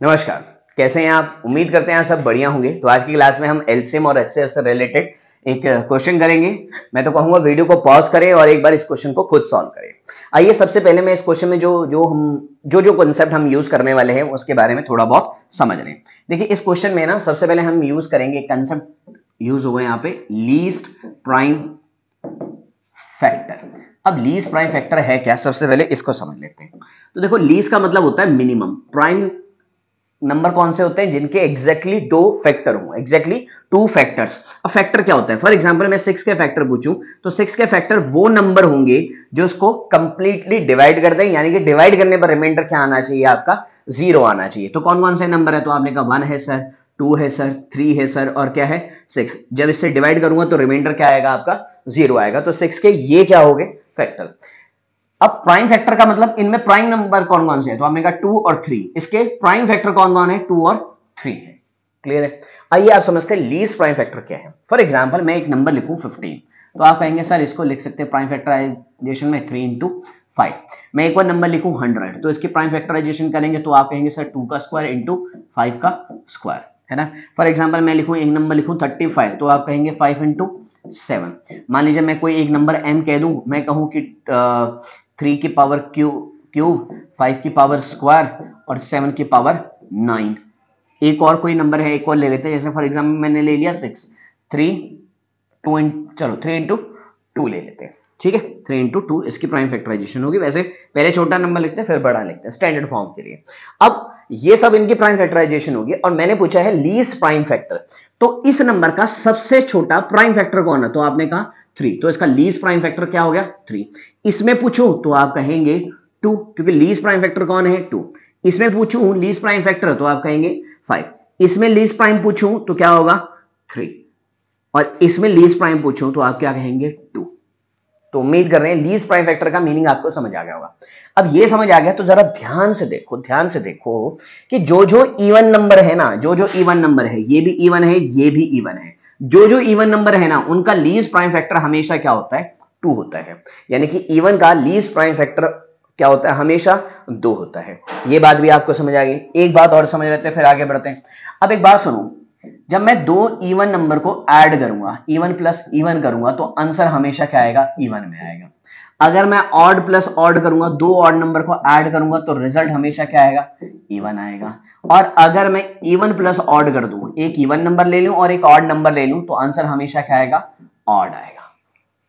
नमस्कार। कैसे हैं आप? उम्मीद करते हैं आप सब बढ़िया होंगे। तो आज की क्लास में हम एलसीएम और एचसीएफ से रिलेटेड एक क्वेश्चन करेंगे। मैं तो कहूंगा वीडियो को पॉज करें और एक बार इस क्वेश्चन को खुद सॉल्व करें। आइए सबसे पहले मैं इस क्वेश्चन में जो कांसेप्ट हम यूज करने वाले हैं उसके बारे में थोड़ा बहुत समझ लें। देखिए इस क्वेश्चन में ना सबसे पहले हम यूज करेंगे कंसेप्ट यूज होगा यहाँ पे लीस्ट प्राइम फैक्टर। अब लीस्ट प्राइम फैक्टर है क्या, सबसे पहले इसको समझ लेते हैं। तो देखो लीस्ट का मतलब होता है मिनिमम। प्राइम नंबर कौन से होते हैं? जिनके एग्जैक्टली दो फैक्टर हो, एग्जैक्टली टू फैक्टर्स। अब फैक्टर क्या होता है? फॉर एग्जांपल मैं 6 के फैक्टर पूछूं तो 6 के फैक्टर वो नंबर होंगे जो उसको कंप्लीटली डिवाइड कर दें, यानी कि डिवाइड करने पर रिमाइंडर क्या आना चाहिए? आपका 0 आना चाहिए। तो कौन कौन से नंबर है? तो आपने कहा 1 है सर, 2 है सर, 3 है सर, और क्या है 6। जब इससे डिवाइड करूंगा तो रिमाइंडर क्या आएगा? आपका 0 आएगा। तो 6 के ये क्या हो गए? फैक्टर। अब प्राइम फैक्टर का मतलब इनमें प्राइम नंबर कौन कौन से है? तो आपने कहा 2 और 3। इसके प्राइम फैक्टर कौन कौन है? 2 और 3 है। क्लियर है? आइए आप समझते हैं लीस्ट प्राइम फैक्टर क्या है। फॉर एग्जांपल मैं एक नंबर लिखूं 15, तो आप कहेंगे सर इसको लिख सकते हैं प्राइम फैक्टराइजेशन में 3 इंटू 5। मैं एक और नंबर लिखूं 100, तो इसकी प्राइम फैक्टराइजेशन करेंगे तो आप कहेंगे सर 2 का स्क्वायर इंटू 5 का स्क्वायर, है ना। फॉर एग्जाम्पल मैं लिखूं एक नंबर लिखूं 35, तो आप कहेंगे 5 इंटू 7। मान लीजिए मैं कोई एक नंबर m कह दूं, मैं कहूं कि 3 की पावर क्यूब, 5 की पावर स्क्वायर और 7 की पावर 9। एक और कोई नंबर है, एक और ले लेते हैं। जैसे फॉर एग्जाम्पल मैंने ले लिया 6, 3 इंटू 2 ले लेते हैं। ठीक है, 3 इंटू 2 इसकी प्राइम फैक्टराइजेशन होगी। वैसे पहले छोटा नंबर लिखते हैं फिर बड़ा लिखते हैं स्टैंडर्ड फॉर्म के लिए। अब ये सब इनकी प्राइम फैक्टराइजेशन होगी और मैंने पूछा है लीस्ट प्राइम फैक्टर। तो इस नंबर का सबसे छोटा प्राइम फैक्टर कौन है? तो आपने कहा 3, तो इसका लीस्ट प्राइम फैक्टर क्या हो गया? 3। इसमें पूछूं तो आप कहेंगे 2, क्योंकि लीस्ट प्राइम फैक्टर कौन है? 2। इसमें पूछूं लीस्ट प्राइम फैक्टर तो आप कहेंगे 5। इसमें लीस्ट प्राइम पूछूं तो क्या होगा? 3। और इसमें लीस्ट प्राइम पूछूं तो आप क्या कहेंगे? 2। तो उम्मीद कर रहे हैं लीस्ट प्राइम फैक्टर का मीनिंग आपको समझ आ गया होगा। अब ये समझ आ गया तो जरा ध्यान से देखो कि जो इवन नंबर है ना, जो इवन नंबर है, ये भी इवन है, ये भी इवन है, जो इवन नंबर है ना उनका लीस्ट प्राइम फैक्टर हमेशा क्या होता है? 2 होता है। यानी कि इवन का लीस्ट प्राइम फैक्टर क्या होता है? हमेशा 2 होता है। ये बात भी आपको समझ आ गई। एक बात और समझ लेते हैं फिर आगे बढ़ते हैं। अब एक बात सुनो, जब मैं दो इवन नंबर को ऐड करूंगा, इवन प्लस इवन करूंगा, तो आंसर हमेशा क्या आएगा? इवन में आएगा। अगर मैं ऑड प्लस ऑड करूंगा, दो ऑड नंबर को ऐड करूंगा, तो रिजल्ट हमेशा क्या आएगा? इवन आएगा। और अगर मैं इवन प्लस ऑड कर दूं, एक इवन नंबर ले लूं और एक ऑड नंबर ले लूं, तो आंसर हमेशा क्या आएगा? ऑड आएगा।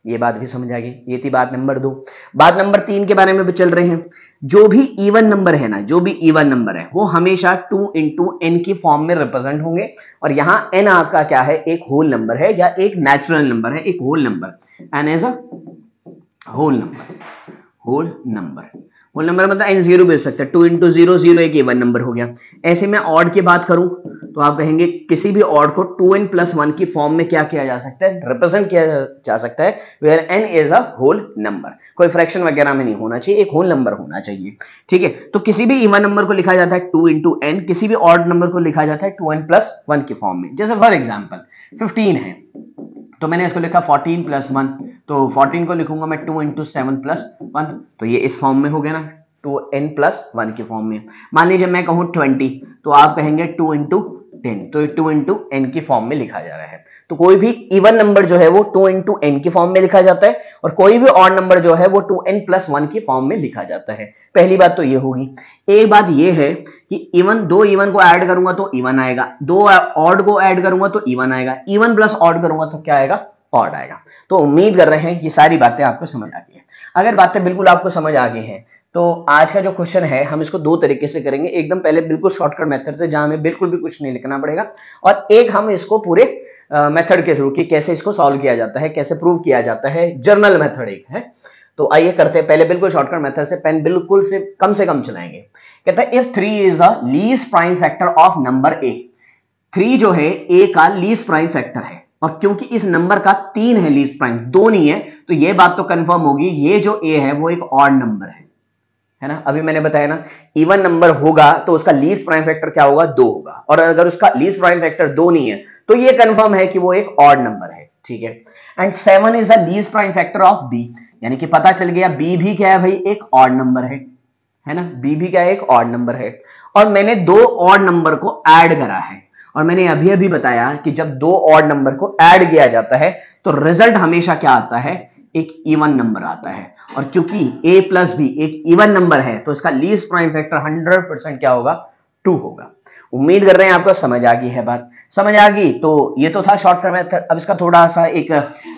ये बात भी समझ आ गई। ये थी बात नंबर 2। बात नंबर 3 के बारे में भी चल रहे हैं। जो भी इवन नंबर है ना, जो भी इवन नंबर है वो हमेशा 2 इंटू एन की फॉर्म में रिप्रेजेंट होंगे। और यहां एन आपका क्या है? एक होल नंबर है या एक नेचुरल नंबर है, एक whole number. N is a whole number. Whole number मतलब एन 0 भी हो सकता है। 2 इंटू 0 0 एक इवन नंबर हो गया। ऐसे में ऑड की बात करूं तो आप कहेंगे किसी भी ऑड को 2n प्लस 1 की फॉर्म में क्या किया जा सकता है? रिप्रेजेंट किया जा सकता है, where n is a whole number. कोई फ्रैक्शन वगैरह में नहीं होना चाहिए, एक होल नंबर होना चाहिए। ठीक है, तो किसी भी इवन नंबर को लिखा जाता है 2 इंटू एन, किसी भी ऑड नंबर को लिखा जाता है 2n प्लस 1 की फॉर्म में। जैसे फॉर एग्जाम्पल 15 है तो मैंने इसको लिखा 14 प्लस 1, तो 14 को लिखूंगा मैं 2 इंटू 7 प्लस 1, तो ये इस फॉर्म में हो गया ना, 2n प्लस 1 की फॉर्म में। मान लीजिए मैं कहूं 20, तो आप कहेंगे 2 इंटू 10, तो 2 इंटू एन की फॉर्म में लिखा जा रहा है। तो कोई भी इवन नंबर जो है वो 2 इंटू एन की फॉर्म में लिखा जाता है, और कोई भी ऑड नंबर जो है वो 2n प्लस 1 की फॉर्म में लिखा जाता है। पहली बात तो ये होगी। एक बात ये है कि इवन, दो इवन को ऐड करूंगा तो इवन आएगा, दो ऑड को ऐड करूंगा तो इवन आएगा, इवन प्लस ऑड करूंगा तो क्या आएगा? ऑड आएगा। तो उम्मीद कर रहे हैं ये सारी बातें आपको समझ आ गई हैं। अगर बातें बिल्कुल आपको समझ आ गई हैं तो आज का जो क्वेश्चन है हम इसको दो तरीके से करेंगे। एकदम पहले बिल्कुल शॉर्टकट मेथड से, जहां हमें बिल्कुल भी कुछ नहीं लिखना पड़ेगा, और एक हम इसको पूरे मेथड के थ्रू कि कैसे इसको सॉल्व किया जाता है, कैसे प्रूव किया जाता है, जर्नल मेथड एक है। तो आइए करते हैं। पहले बिल्कुल शॉर्टकट मेथड से, पेन बिल्कुल से कम चलाएंगे। कहता है if 3 is the least prime factor of number A. 3 जो है ए का लीस्ट प्राइम फैक्टर है, और क्योंकि इस नंबर का 3 है लीस्ट प्राइम, 2 नहीं है, तो ये बात तो कंफर्म होगी ये जो ए है वो एक ऑड नंबर है ना। अभी मैंने बताया ना, इवन नंबर होगा तो उसका लीस्ट प्राइम फैक्टर क्या होगा? 2 होगा, और अगर उसका लीस्ट प्राइम फैक्टर 2 नहीं है तो ये कंफर्म है कि वो एक ऑड नंबर है। ठीक है, and 7 is the least prime factor of b, यानी कि पता चल गया बी भी क्या है भाई? एक ऑड नंबर है है ना, बी भी क्या है, एक ऑड नंबर है, और मैंने दो ऑड नंबर को ऐड करा है, और मैंने अभी अभी बताया कि जब दो ऑड नंबर को ऐड किया जाता है तो रिजल्ट हमेशा क्या आता है, एक इवन नंबर आता है, और क्योंकि a प्लस बी एक इवन नंबर है तो इसका लीस्ट प्राइम फैक्टर 100% क्या होगा, 2 होगा। उम्मीद कर रहे हैं आपको समझ आ गई है बात, समझ आ गई। तो ये तो था शॉर्टकट मेथड, अब इसका थोड़ा सा एक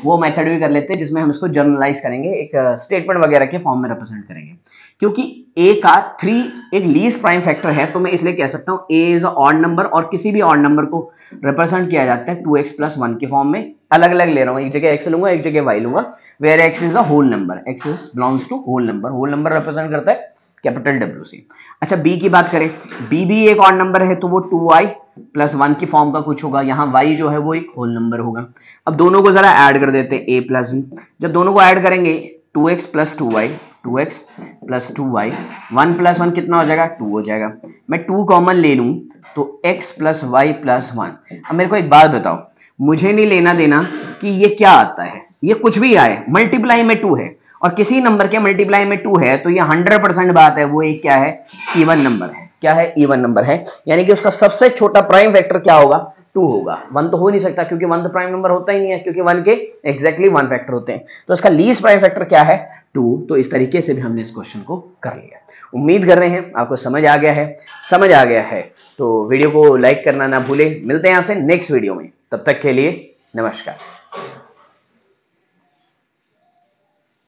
वो मेथड भी कर लेते हैं जिसमें हम इसको जर्नलाइज करेंगे, एक स्टेटमेंट वगैरह के फॉर्म में रिप्रेजेंट करेंगे। क्योंकि a का 3 एक लीस्ट प्राइम फैक्टर है तो मैं इसलिए कह सकता हूं a is a odd number, और किसी भी ऑड नंबर को रिप्रेजेंट किया जाता है 2x प्लस 1 के फॉर्म में। अलग अलग ले रहा हूं, एक जगह x लूंगा, एक जगह y लूंगा, where x is a whole number, x is belongs to whole number, whole नंबर रिप्रेजेंट करता है कैपिटल डब्ल्यू से। अच्छा b की बात करें, b भी एक ऑड नंबर है तो वो 2y प्लस 1 की फॉर्म का कुछ होगा, यहाँ y जो है वो एक होल नंबर होगा। अब दोनों को जरा ऐड कर देते हैं a प्लस b, जब दोनों को ऐड करेंगे 2x plus 2y, 2x plus 2y, 1 plus 1 कितना हो जाएगा, 2 हो जाएगा। मैं 2 कॉमन ले लूं तो x प्लस वाई प्लस 1। अब मेरे को एक बात बताओ, मुझे नहीं लेना देना कि ये क्या आता है, ये कुछ भी आए, मल्टीप्लाई में 2 है, और किसी नंबर के मल्टीप्लाई में 2 है तो ये 100% बात है वो एक क्या है, इवन नंबर है। क्या है, इवन नंबर है, यानी कि उसका सबसे छोटा प्राइम फैक्टर क्या होगा, 2 होगा। 1 तो हो नहीं सकता क्योंकि 1 तो प्राइम नंबर होता ही नहीं है, क्योंकि 1 के एग्जैक्टली 1 फैक्टर होते हैं, तो इसका लीस्ट प्राइम फैक्टर क्या है, 2। तो इस तरीके से भी हमने इस क्वेश्चन को कर लिया। उम्मीद कर रहे हैं आपको समझ आ गया है, समझ आ गया है तो वीडियो को लाइक करना ना भूलें। मिलते हैं आपसे नेक्स्ट वीडियो में, तब तक के लिए नमस्कार।